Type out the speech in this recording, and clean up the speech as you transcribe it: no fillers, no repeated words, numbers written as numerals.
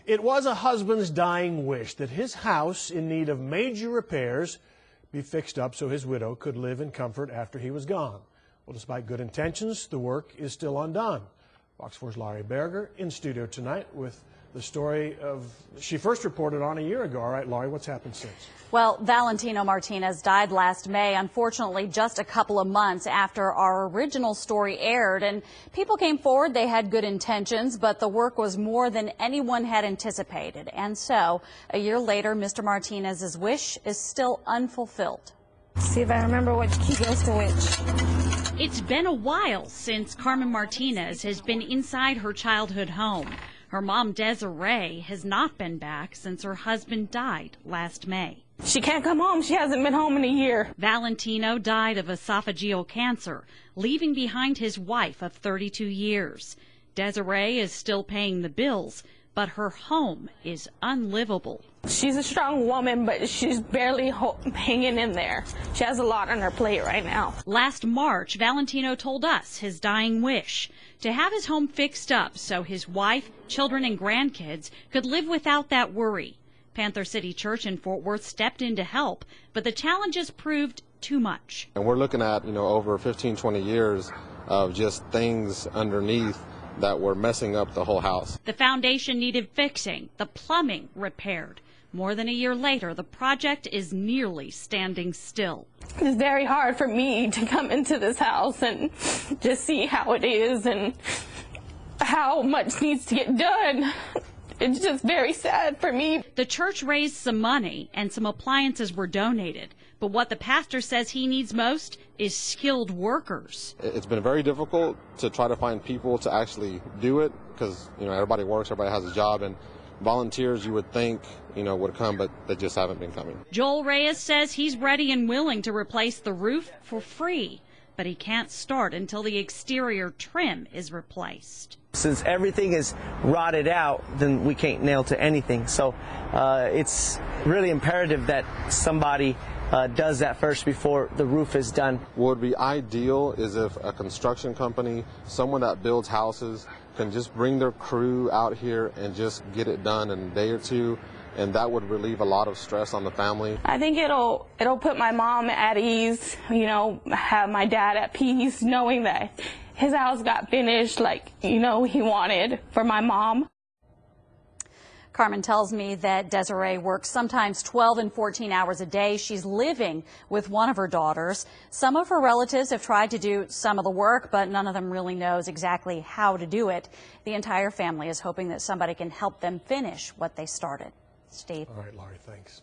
It was a husband's dying wish that his house, in need of major repairs, be fixed up so his widow could live in comfort after he was gone. Well, despite good intentions, the work is still undone. Fox 4's Laurie Berger in studio tonight with the story she first reported on a year ago. All right, Laurie, what's happened since? Well, Valentino Martinez died last May, unfortunately just a couple of months after our original story aired. And people came forward, they had good intentions, but the work was more than anyone had anticipated. And so, a year later, Mr. Martinez's wish is still unfulfilled. See if I remember which key goes to which. It's been a while since Carmen Martinez has been inside her childhood home. Her mom, Desiree, has not been back since her husband died last May. She can't come home. She hasn't been home in a year. Valentino died of esophageal cancer, leaving behind his wife of 32 years. Desiree is still paying the bills, but her home is unlivable. She's a strong woman, but she's barely hanging in there. She has a lot on her plate right now. Last March, Valentino told us his dying wish to have his home fixed up so his wife, children, and grandkids could live without that worry. Panther City Church in Fort Worth stepped in to help, but the challenges proved too much. And we're looking at, over 15, 20 years of just things underneath that were messing up the whole house. The foundation needed fixing, the plumbing repaired. More than a year later, the project is nearly standing still. It's very hard for me to come into this house and just see how it is and how much needs to get done. It's just very sad for me. The church raised some money and some appliances were donated. But what the pastor says he needs most is skilled workers. It's been very difficult to try to find people to actually do it because, everybody works, everybody has a job, and volunteers you would think, would come, but they just haven't been coming. Joel Reyes says he's ready and willing to replace the roof for free, but he can't start until the exterior trim is replaced. Since everything is rotted out, then we can't nail to anything. So it's really imperative that somebody does that first before the roof is done. What would be ideal is if a construction company, someone that builds houses, can just bring their crew out here and just get it done in a day or two, and that would relieve a lot of stress on the family. I think it'll put my mom at ease, have my dad at peace, knowing that his house got finished like, he wanted for my mom. Carmen tells me that Desiree works sometimes 12 and 14 hours a day. She's living with one of her daughters. Some of her relatives have tried to do some of the work, but none of them really knows exactly how to do it. The entire family is hoping that somebody can help them finish what they started. Steve. All right, Laurie, thanks.